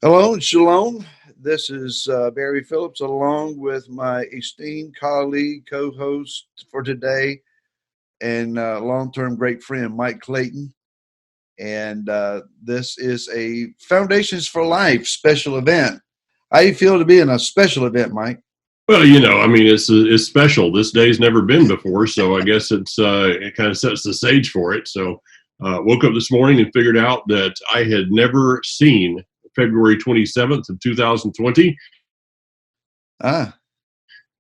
Hello, Shalom. This is Barry Phillips, along with my esteemed colleague, co-host for today, and long-term great friend, Mike Clayton. And this is a Foundations for Life special event. How you feel to be in a special event, Mike? Well, I mean, it's special. This day's never been before, so I guess it kind of sets the stage for it. So, woke up this morning and figured out that I had never seen February 27th of 2020, Ah,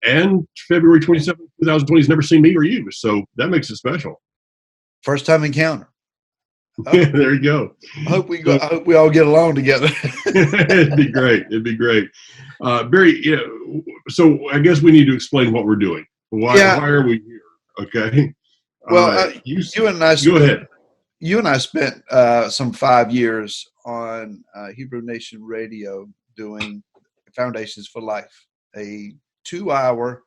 and February 27th, 2020 has never seen me or you. So that makes it special. first time encounter. There you go. I hope I hope we all get along together. It'd be great. It'd be great. Barry, so I guess we need to explain what we're doing. Why Yeah. are we here? Okay. Well, You and I go ahead. You and I spent some 5 years on Hebrew Nation Radio doing Foundations for Life, a 2-hour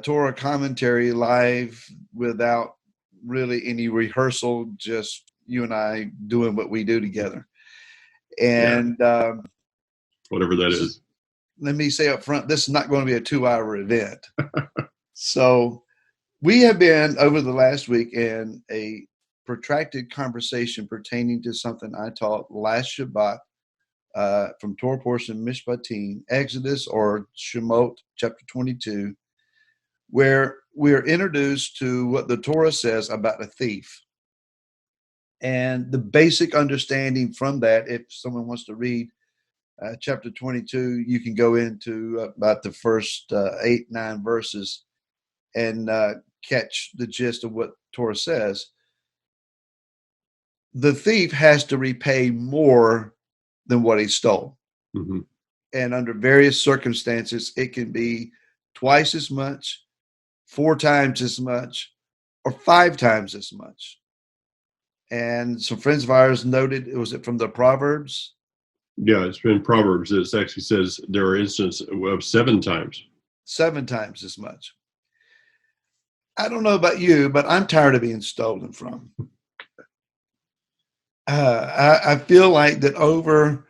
Torah commentary live without really any rehearsal, just you and I doing what we do together. And Whatever that is. Let me say up front, this is not going to be a 2-hour event. So we have been over the last week in a protracted conversation pertaining to something I taught last Shabbat from Torah portion Mishpatim, Exodus or Shemot, chapter 22, where we're introduced to what the Torah says about a thief. And the basic understanding from that, if someone wants to read chapter 22, you can go into about the first 8-9 verses and catch the gist of what Torah says. The thief has to repay more than what he stole. Mm-hmm. And under various circumstances, it can be twice as much, 4 times as much, or 5 times as much. And some friends of ours noted, was it from the Proverbs? Yeah, it's been Proverbs. It actually says there are instances of 7 times. 7 times as much. I don't know about you, but I'm tired of being stolen from. I feel like that over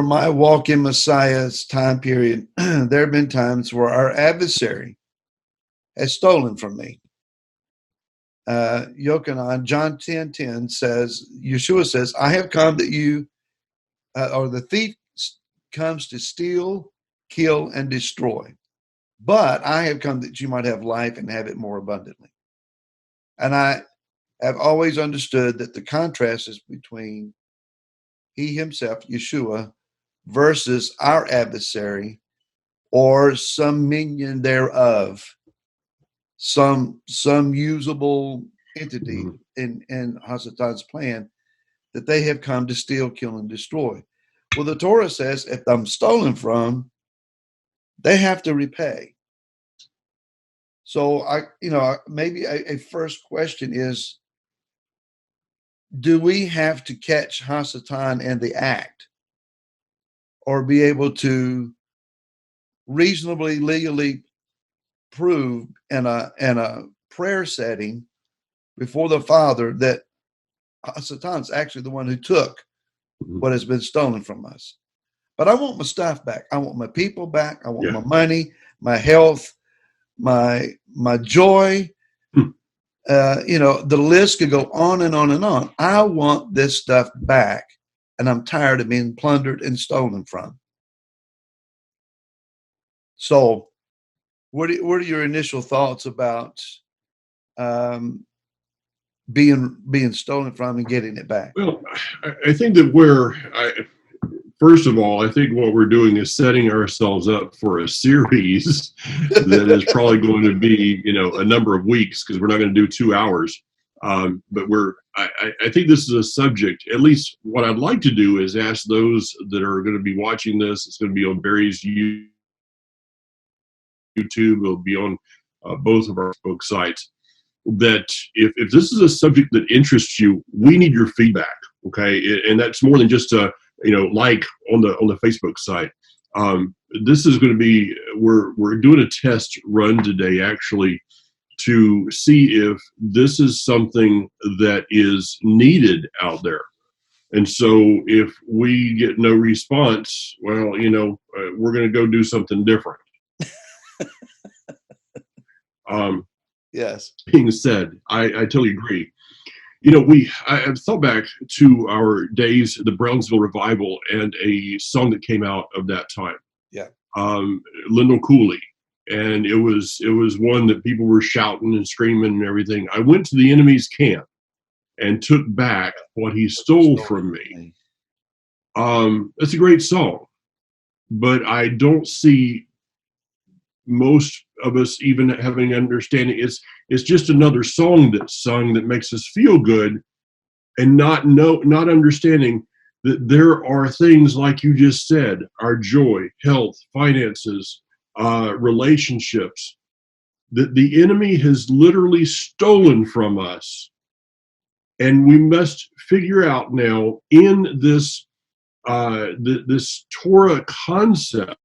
my walk in Messiah's time period, there have been times where our adversary has stolen from me. Yochanan, John 10:10 says, Yeshua says, I have come that you, or the thief comes to steal, kill, and destroy. But I have come that you might have life and have it more abundantly. And I have always understood that the contrast is between he himself, Yeshua, versus our adversary or some minion thereof, some usable entity in Hasatan's plan, that they have come to steal, kill, and destroy. Well, the Torah says if I'm stolen from, they have to repay. So maybe a first question is, do we have to catch Hasatan in the act, or be able to reasonably, legally prove in a prayer setting before the Father that Hasatan's actually the one who took what has been stolen from us? But I want my stuff back. I want my people back. I want my money, my health, my joy. The list could go on and on and on. I want this stuff back, and I'm tired of being plundered and stolen from. So, what are your initial thoughts about being stolen from and getting it back? Well, I think that first of all, I think what we're doing is setting ourselves up for a series that is probably going to be, a number of weeks, because we're not going to do 2 hours. But I think this is a subject, at least what I'd like to do is ask those that are going to be watching this. It's going to be on Barry's YouTube. It'll be on both of our Facebook sites. That if this is a subject that interests you, we need your feedback. Okay. And that's more than just like on the Facebook site. This is going to be, we're doing a test run today, actually, to see if this is something that is needed out there. And so if we get no response, well, we're going to go do something different. Yes. Being said, I totally agree. I've thought back to our days, the Brownsville revival, and a song that came out of that time. Yeah. Lyndall Cooley. And it was one that people were shouting and screaming and everything. I went to the enemy's camp and took back what he stole from me. That's a great song, but I don't see most of us even having understanding. It's just another song that's sung that makes us feel good, and not understanding that there are things like you just said: our joy, health, finances, relationships, that the enemy has literally stolen from us. And we must figure out now in this this Torah concept,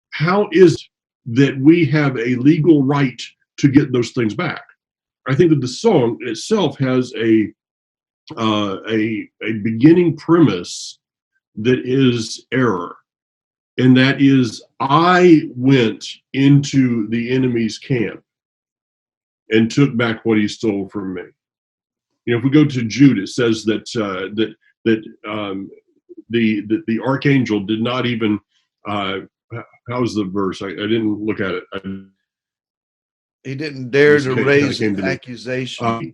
how is that we have a legal right to get those things back? I think that the song itself has a beginning premise that is error, and that is, I went into the enemy's camp and took back what he stole from me. If we go to Jude, it says that the archangel did not even. How's the verse? I didn't look at it. He didn't dare to raise an accusation.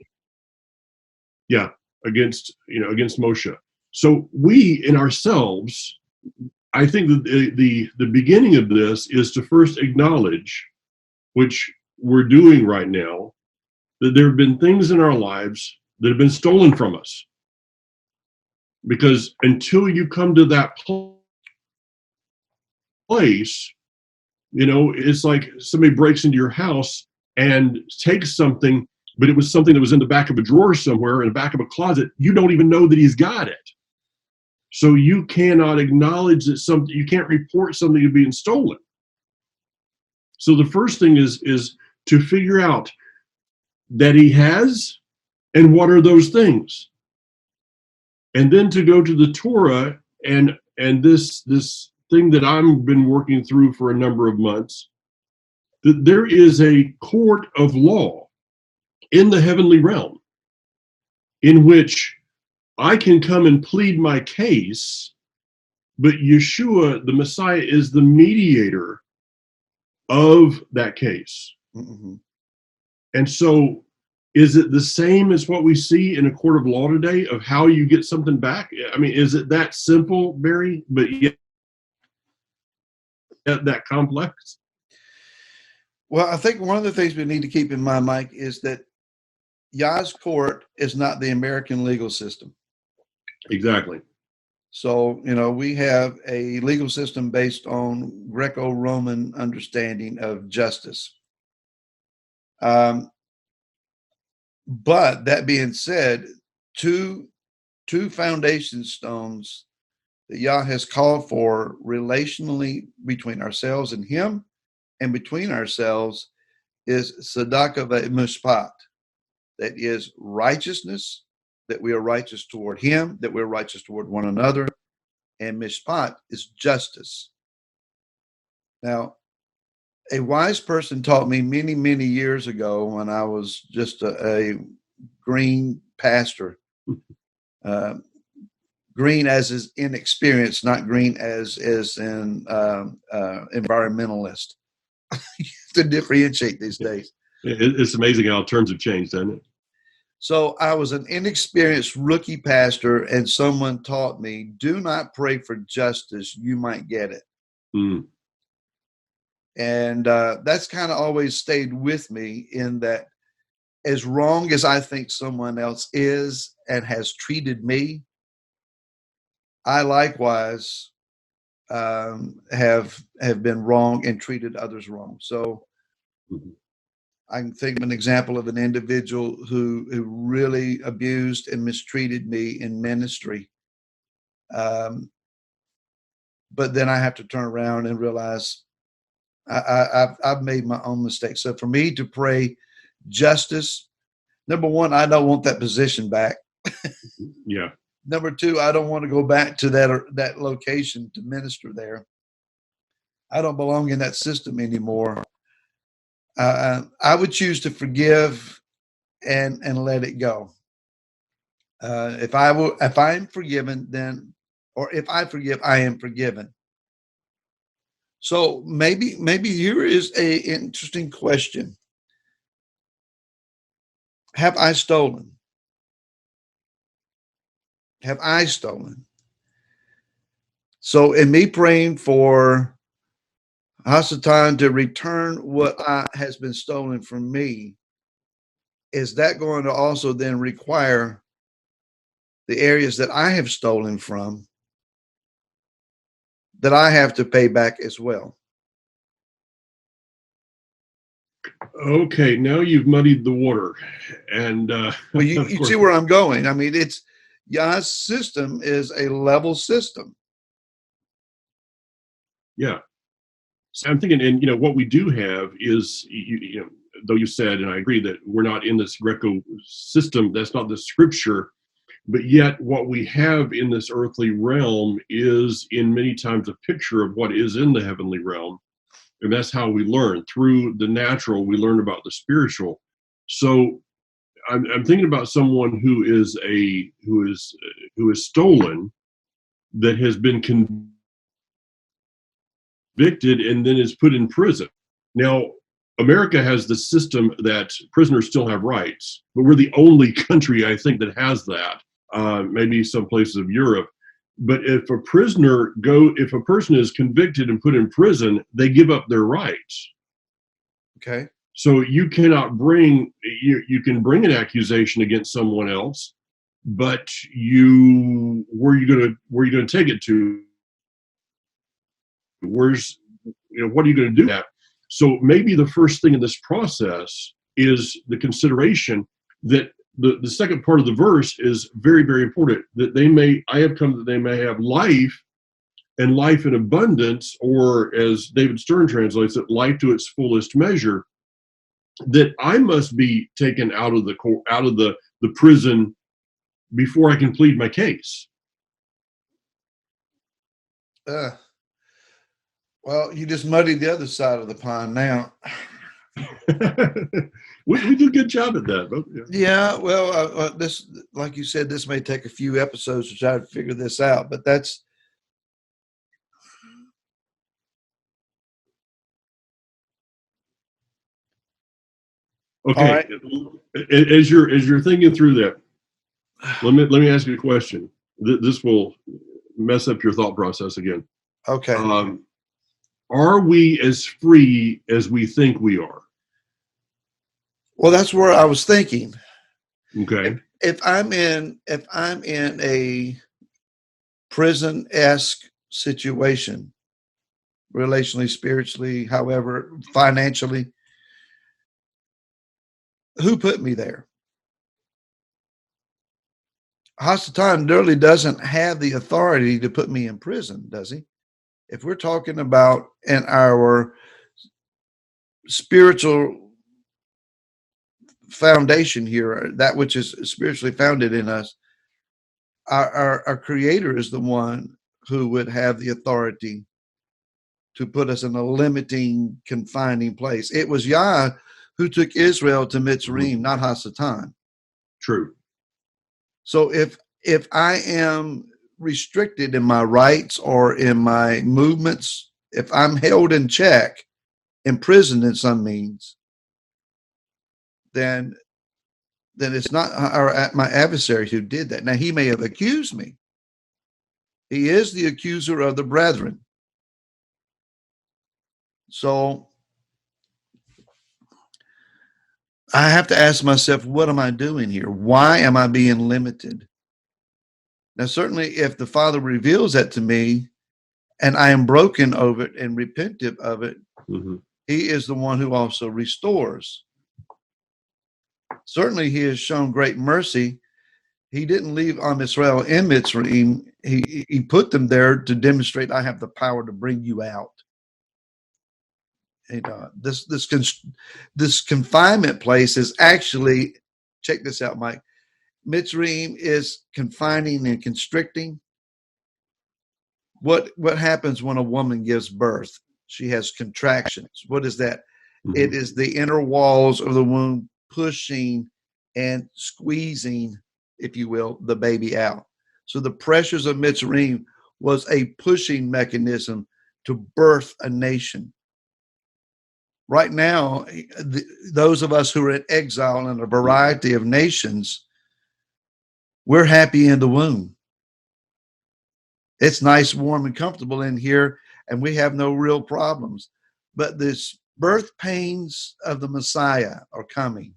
Yeah, against Moshe. So we in ourselves, I think that the beginning of this is to first acknowledge, which we're doing right now, that there have been things in our lives that have been stolen from us. Because until you come to that place, it's like somebody breaks into your house and takes something, but it was something that was in the back of a drawer somewhere, in the back of a closet. You don't even know that he's got it. So you cannot acknowledge that you can't report something being stolen. So the first thing is to figure out that he has, and what are those things, and then to go to the Torah and this thing that I've been working through for a number of months, that there is a court of law in the heavenly realm in which I can come and plead my case, but Yeshua, the Messiah, is the mediator of that case. Mm-hmm. And so is it the same as what we see in a court of law today of how you get something back? I mean, is it that simple, Barry, but yet that complex? Well, I think one of the things we need to keep in mind, Mike, is that Yah's court is not the American legal system. Exactly. So, we have a legal system based on Greco-Roman understanding of justice. But that being said, two foundation stones that Yah has called for relationally between ourselves and him, and between ourselves, is tzedakah ve'mishpat. That is righteousness, that we are righteous toward him, that we're righteous toward one another. And mishpat is justice. Now, a wise person taught me many, many years ago when I was just a green pastor. Green as is inexperienced, not green as an environmentalist. To differentiate these days. It's amazing how terms have changed, isn't it? So I was an inexperienced rookie pastor, and someone taught me, do not pray for justice. You might get it. Mm. And that's kind of always stayed with me, in that as wrong as I think someone else is and has treated me, I likewise have been wrong and treated others wrong. So I can think of an example of an individual who really abused and mistreated me in ministry. But then I have to turn around and realize I've made my own mistakes. So for me to pray justice, Number one, I don't want that position back. Yeah. Number two, I don't want to go back to that location to minister there. I don't belong in that system anymore. I would choose to forgive and let it go. If I am forgiven, then, or if I forgive, I am forgiven. So maybe here is a interesting question. Have I stolen? Have I stolen? So in me praying for Hasatan to return what has been stolen from me, is that going to also then require the areas that I have stolen from that I have to pay back as well? Okay, now you've muddied the water, and Well, of you see course, where I'm going. I mean, it's Yah's system is a level system. yeah. So I'm thinking, and what we do have is, though you said, and I agree that we're not in this Greco system. That's not the scripture. But yet, what we have in this earthly realm is, in many times, a picture of what is in the heavenly realm, and that's how we learn through the natural. We learn about the spiritual. So, I'm thinking about someone who is stolen, that has been convicted and then is put in prison. Now, America has the system that prisoners still have rights, but we're the only country, I think, that has that. Maybe some places of Europe. But if a person is convicted and put in prison, they give up their rights. Okay. So you cannot you can bring an accusation against someone else, but where are you going to take it to? What are you going to do that? So maybe the first thing in this process is the consideration that the second part of the verse is very, very important, that I have come that they may have life, and life in abundance, or as David Stern translates it, life to its fullest measure. That I must be taken out of the prison before I can plead my case. Well, you just muddied the other side of the pond now. we do a good job at that. But yeah. Well, this, like you said, this may take a few episodes to try to figure this out, but that's. Okay. Right. As you're thinking through that, let me ask you a question. This will mess up your thought process again. Okay. Are we as free as we think we are? Well, that's where I was thinking. Okay. If I'm in a prison-esque situation, relationally, spiritually, however, financially, who put me there? Hasatan really doesn't have the authority to put me in prison, does he? If we're talking about in our spiritual foundation here, that which is spiritually founded in us, our creator is the one who would have the authority to put us in a limiting, confining place. It was Yah who took Israel to Mitzrayim, not Hasatan. True. So if I am restricted in my rights or in my movements, if I'm held in check, imprisoned in some means, then it's not my adversary who did that. Now, he may have accused me. He is the accuser of the brethren. So I have to ask myself, what am I doing here? Why am I being limited? Now, certainly if the Father reveals that to me and I am broken over it and repentant of it, he is the one who also restores. Certainly he has shown great mercy. He didn't leave Israel in Mitzrayim. He put them there to demonstrate, I have the power to bring you out. And this confinement place is actually check this out, Mike. Mitzrayim is confining and constricting. What happens when a woman gives birth? She has contractions. What is that? Mhm. It is the inner walls of the womb pushing and squeezing, if you will, the baby out. So the pressures of Mitzrayim was a pushing mechanism to birth a nation. Right now, those of us who are in exile in a variety of nations, we're happy in the womb. It's nice, warm, and comfortable in here, and we have no real problems. But this birth pains of the Messiah are coming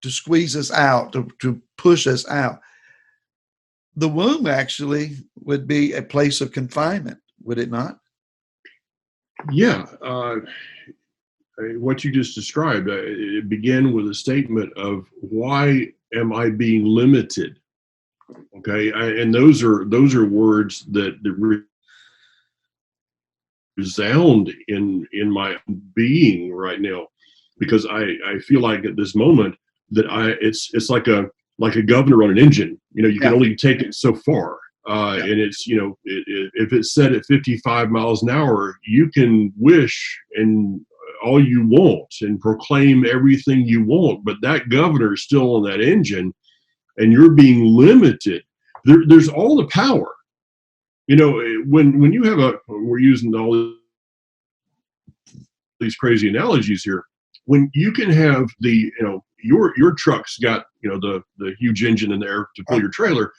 to squeeze us out, to push us out. The womb actually would be a place of confinement, would it not? Yeah. What you just described, it began with a statement of, why am I being limited? Okay. And those are words that resound in my being right now, because I feel like at this moment that it's like a governor on an engine. You can only take it so far. And it's, if it's set at 55 miles an hour, you can wish and all you want and proclaim everything you want, but that governor is still on that engine, and you're being limited. There's all the power. When you have we're using all these crazy analogies here. When you can have your truck's got the huge engine in there to pull your trailer.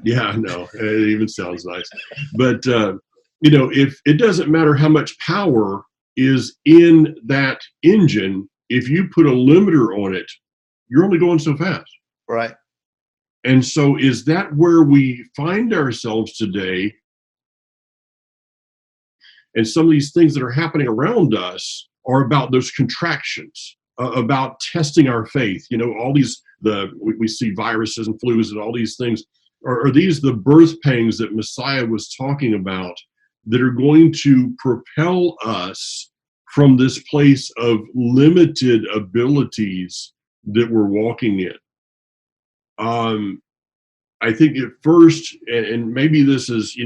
Yeah, no, it even sounds nice. But if it doesn't matter how much power is in that engine, if you put a limiter on it, you're only going so fast. Right. And so is that where we find ourselves today? And some of these things that are happening around us are about those contractions, about testing our faith. All these, we see viruses and flus and all these things. Are these the birth pangs that Messiah was talking about, that are going to propel us from this place of limited abilities that we're walking in? I think at first, and maybe this is,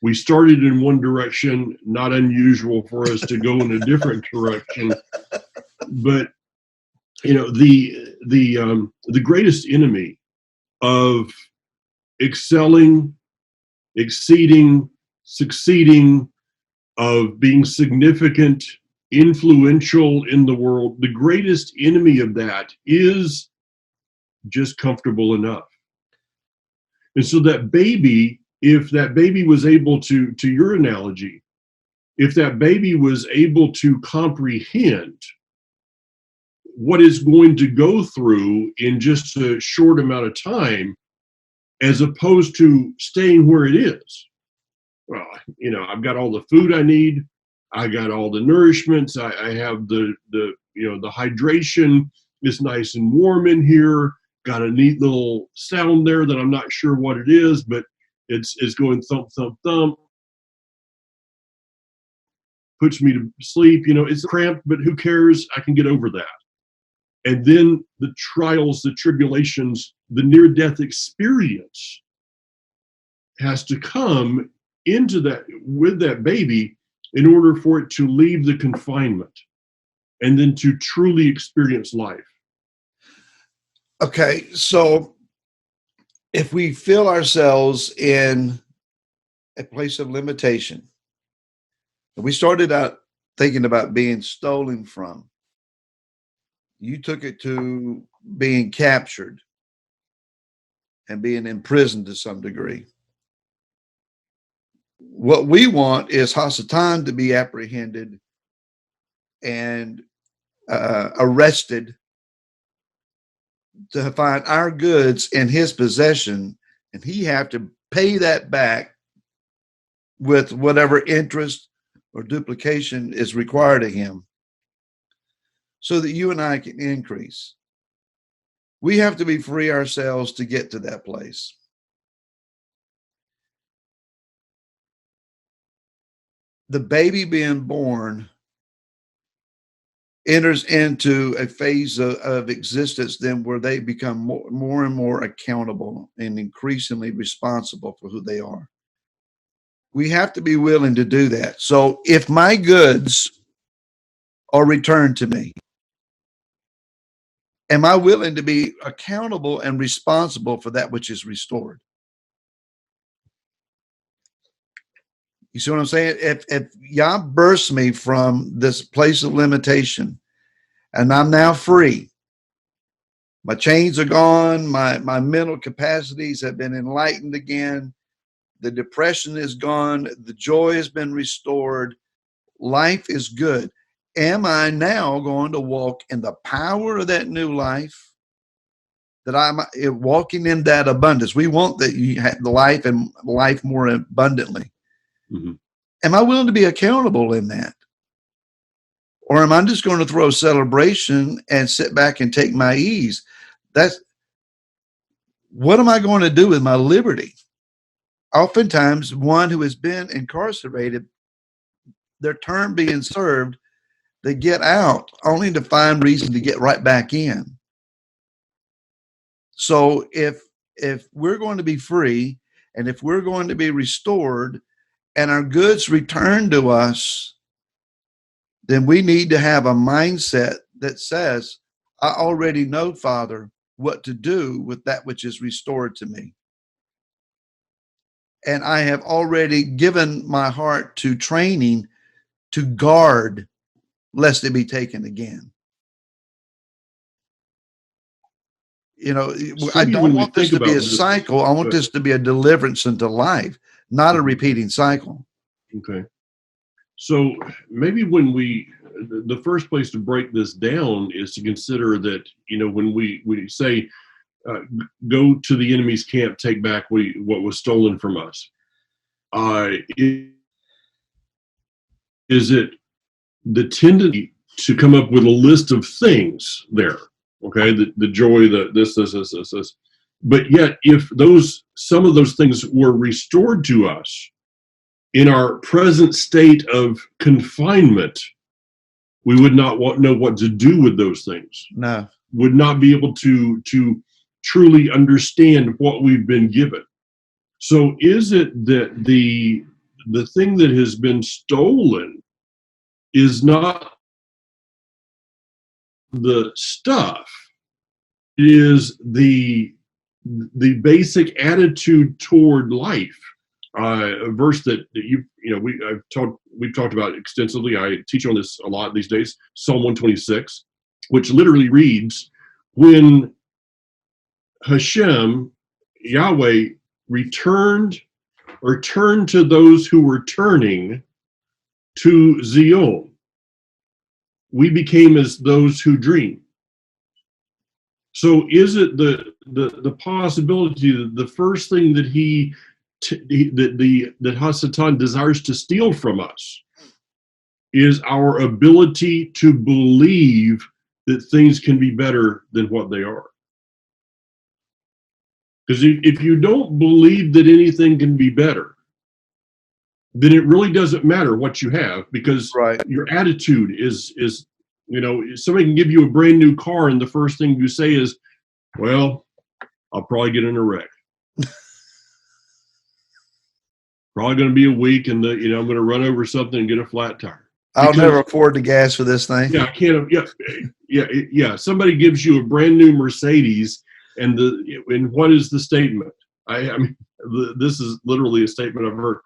we started in one direction, not unusual for us to go in a different direction. But the greatest enemy of excelling, exceeding, succeeding, of being significant, influential in the world, the greatest enemy of that is just comfortable enough. And so that baby, if that baby was able to your analogy, if that baby was able to comprehend what is going to go through in just a short amount of time, as opposed to staying where it is. Well, I've got all the food I need. I got all the nourishments. I have the hydration. It's nice and warm in here. Got a neat little sound there that I'm not sure what it is, but it's going thump, thump, thump. Puts me to sleep. It's cramped, but who cares? I can get over that. And then the trials, the tribulations, the near-death experience has to come into that with that baby in order for it to leave the confinement and then to truly experience life. Okay, so if we feel ourselves in a place of limitation, we started out thinking about being stolen from. You took it to being captured and being imprisoned to some degree. What we want is Hasatan to be apprehended and arrested, to find our goods in his possession, and he have to pay that back with whatever interest or duplication is required of him, so that you and I can increase. We have to be free ourselves to get to that place. The baby being born enters into a phase of existence then where they become more and more accountable and increasingly responsible for who they are. We have to be willing to do that. So if my goods are returned to me, am I willing to be accountable and responsible for that which is restored? You see what I'm saying? If Yah bursts me from this place of limitation and I'm now free, my chains are gone, my mental capacities have been enlightened again, the depression is gone, the joy has been restored, life is good. Am I now going to walk in the power of that new life? That I'm walking in that abundance. We want that you have the life and life more abundantly. Mm-hmm. Am I willing to be accountable in that? Or am I just going to throw a celebration and sit back and take my ease? That's what am I going to do with my liberty? Oftentimes, one who has been incarcerated, their term being served, they get out only to find reason to get right back in. So if we're going to be free and if we're going to be restored and our goods returned to us, then we need to have a mindset that says, I already know, Father, what to do with that which is restored to me. And I have already given my heart to training to guard lest it be taken again. You know, I don't want this to be a cycle. I want this to be a deliverance into life, not a repeating cycle. Okay. So maybe when the first place to break this down is to consider that, when we say, go to the enemy's camp, take back what was stolen from us. Is it the tendency to come up with a list of things there? Okay, the joy, this. But yet, if some of those things were restored to us in our present state of confinement, we would not know what to do with those things. No. Would not be able to truly understand what we've been given. So is it that the thing that has been stolen is not the stuff, is the basic attitude toward life? A verse that we've talked about extensively. I teach on this a lot these days. Psalm 126, which literally reads, "When Hashem, Yahweh, turned to those who were turning to Zion, we became as those who dream." So is it the possibility that the first thing that that Hasatan desires to steal from us is our ability to believe that things can be better than what they are? Because if you don't believe that anything can be better, then it really doesn't matter what you have, because your attitude is somebody can give you a brand new car and the first thing you say is, well, I'll probably get in a wreck. Probably going to be a week and I'm going to run over something and get a flat tire. I'll never afford the gas for this thing. Yeah, I can't. Yeah. Somebody gives you a brand new Mercedes, and what is the statement? I mean, this is literally a statement I've heard.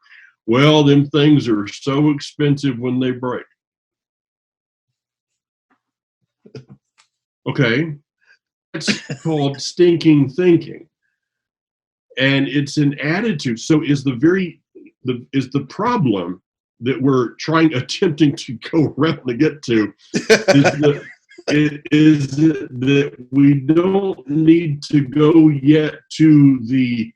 Well, them things are so expensive when they break. Okay, that's called stinking thinking, and it's an attitude. So is the problem that we're attempting to go around to get to is that we don't need to go yet to the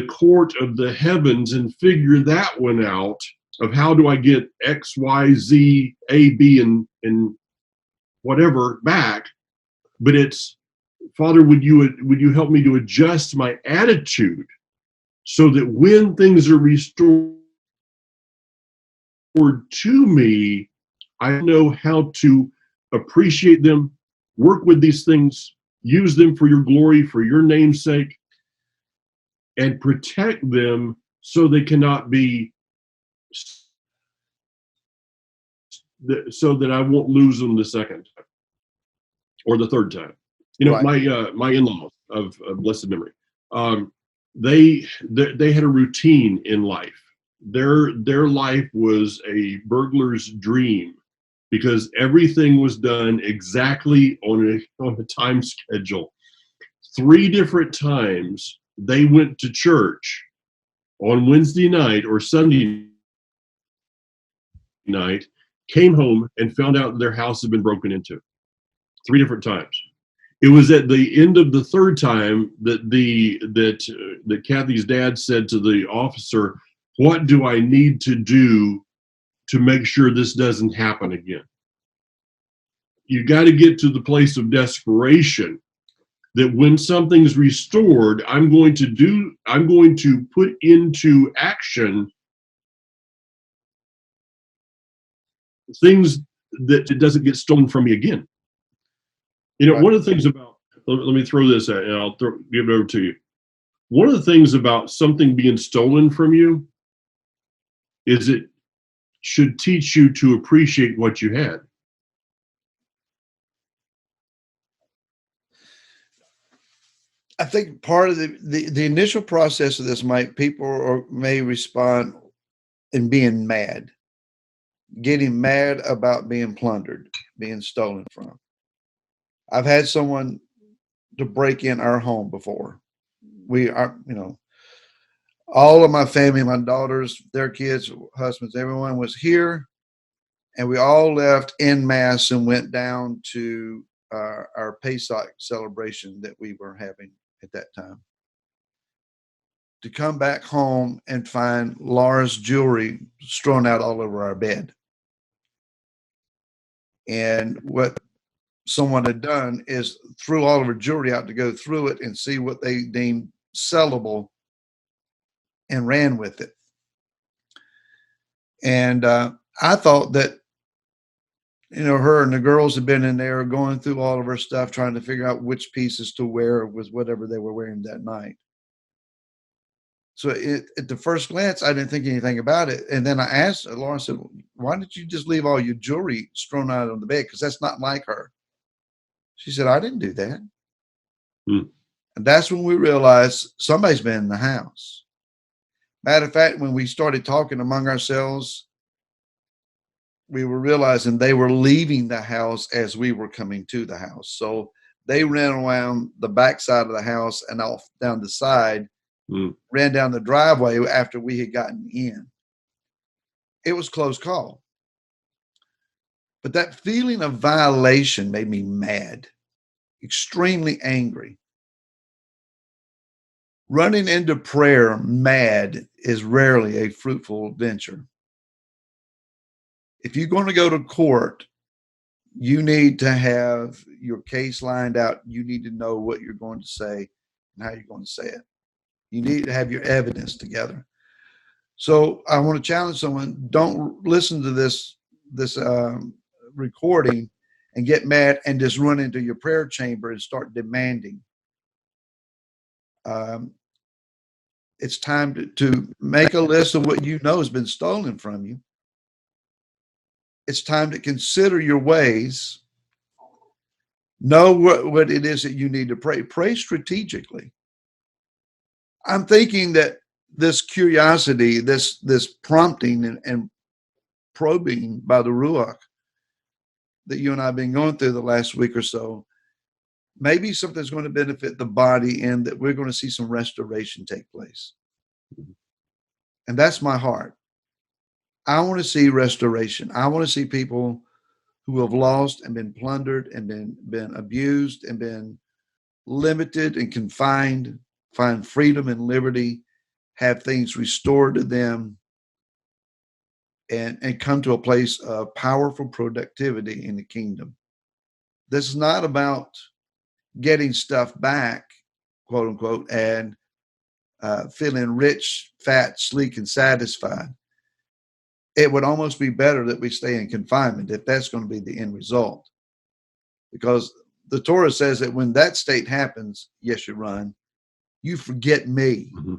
court of the heavens and figure that one out of how do I get X, Y, Z, A, B, and whatever back. But it's, Father, would you help me to adjust my attitude so that when things are restored to me, I know how to appreciate them, work with these things, use them for your glory, for your name's sake, and protect them so they cannot be, so that I won't lose them the second time or the third time. You know, Right. my in-laws of blessed memory, they had a routine in life. Their life was a burglar's dream because everything was done exactly on a time schedule. 3 different times they went to church on Wednesday night or Sunday night, came home and found out their house had been broken into 3 different times. It was at the end of the third time that Kathy's dad said to the officer, "What do I need to do to make sure this doesn't happen again?" You got to get to the place of desperation that when something's restored, I'm going to put into action things that it doesn't get stolen from me again. You know, Right. one of the things about, let me throw this at, and I'll give it over to you. One of the things about something being stolen from you is it should teach you to appreciate what you had. I think part of the initial process of this may respond in being mad, getting mad about being plundered, being stolen from. I've had someone to break in our home before. We are, all of my family, my daughters, their kids, husbands, everyone was here, and we all left en masse and went down to our Pesach celebration that we were having at that time. To come back home and find Laura's jewelry strewn out all over our bed. And what someone had done is threw all of her jewelry out to go through it and see what they deemed sellable and ran with it. And I thought that, her and the girls had been in there going through all of her stuff, trying to figure out which pieces to wear with whatever they were wearing that night. So at the first glance, I didn't think anything about it. And then I asked Laura, said, "Why did you just leave all your jewelry strewn out on the bed? Because that's not like her." She said, "I didn't do that." Hmm. And that's when we realized somebody's been in the house. Matter of fact, when we started talking among ourselves, we were realizing they were leaving the house as we were coming to the house. So they ran around the back side of the house and off down the side, ran down the driveway after we had gotten in. It was close call. But that feeling of violation made me mad, extremely angry. Running into prayer mad is rarely a fruitful venture. If you're going to go to court, you need to have your case lined out. You need to know what you're going to say and how you're going to say it. You need to have your evidence together. So I want to challenge someone: don't listen to this recording and get mad and just run into your prayer chamber and start demanding. It's time to make a list of what you know has been stolen from you. It's time to consider your ways. Know what it is that you need to pray. Pray strategically. I'm thinking that this curiosity, this prompting and probing by the Ruach that you and I have been going through the last week or so, maybe something's going to benefit the body and that we're going to see some restoration take place. And that's my heart. I want to see restoration. I want to see people who have lost and been plundered and been abused and been limited and confined find freedom and liberty, have things restored to them, and come to a place of powerful productivity in the kingdom. This is not about getting stuff back, quote unquote, and feeling rich, fat, sleek, and satisfied. It would almost be better that we stay in confinement if that's going to be the end result. because the Torah says that when that state happens, Yeshua, you forget me. Mm-hmm.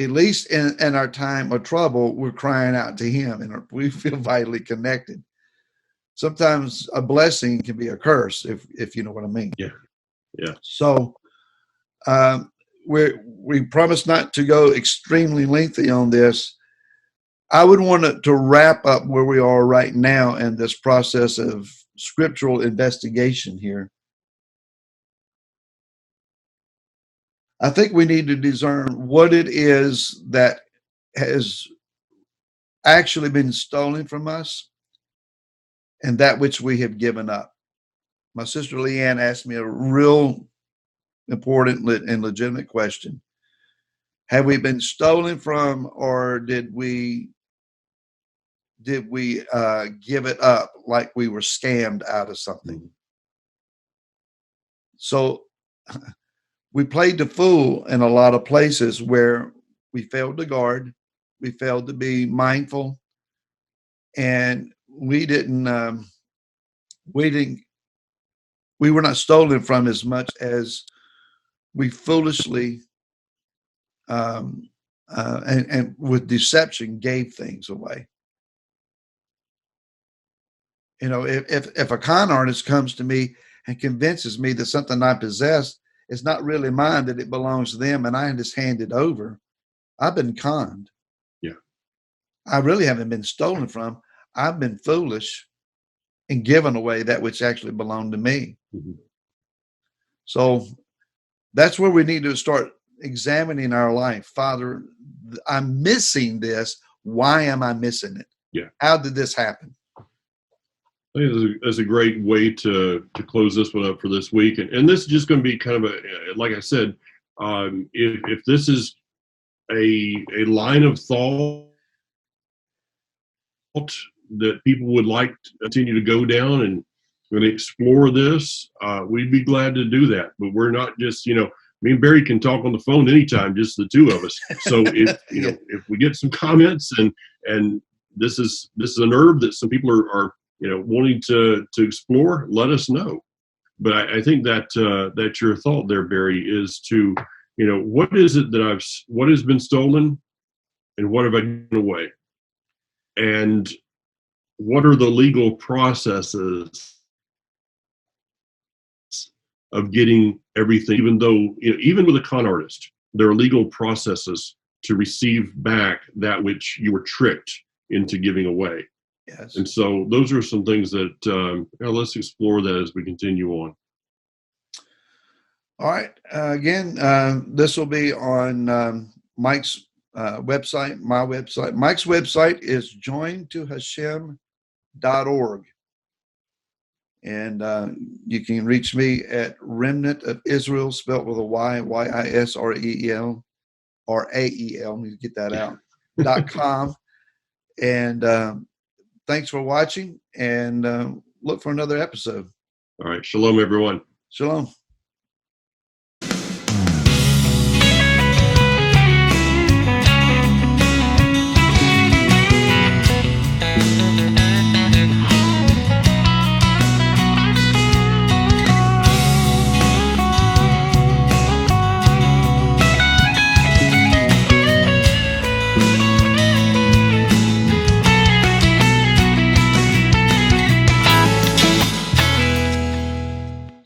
At least in our time of trouble, we're crying out to him and we feel vitally connected. Sometimes a blessing can be a curse, if you know what I mean. Yeah. Yeah. So we promise not to go extremely lengthy on this. I would want to wrap up where we are right now in this process of scriptural investigation here. I think we need to discern what it is that has actually been stolen from us and that which we have given up. My sister Leanne asked me a real important and legitimate question. Have we been stolen from, or did we give it up like we were scammed out of something? So we played the fool in a lot of places where we failed to guard, we failed to be mindful, and we were not stolen from as much as we foolishly and with deception gave things away. You know, if a con artist comes to me and convinces me that something I possess is not really mine, that it belongs to them, and I just hand it over, I've been conned. Yeah. I really haven't been stolen from. I've been foolish and given away that which actually belonged to me. Mm-hmm. So that's where we need to start examining our life. Father, I'm missing this. Why am I missing it? Yeah. How did this happen? I think that's a great way to close this one up for this week. And this is just going to be kind of like I said, if this is a line of thought that people would like to continue to go down and explore this, we'd be glad to do that. But we're not just, me and Barry can talk on the phone anytime, just the two of us. So if if we get some comments and this is an herb that some people are wanting to explore, let us know. But I think that your thought there, Barry, is to what is it that what has been stolen, and what have I given away, and what are the legal processes of getting everything, even though, even with a con artist, there are legal processes to receive back that which you were tricked into giving away. Yes. And so those are some things that let's explore that as we continue on. All right. Again, this will be on Mike's website, my website. Mike's website is jointohashem.org. And you can reach me at Remnant of Israel, spelled with a Y, YISREEL, or AEL. Let me get that out. .com. And thanks for watching, and look for another episode. All right. Shalom, everyone. Shalom.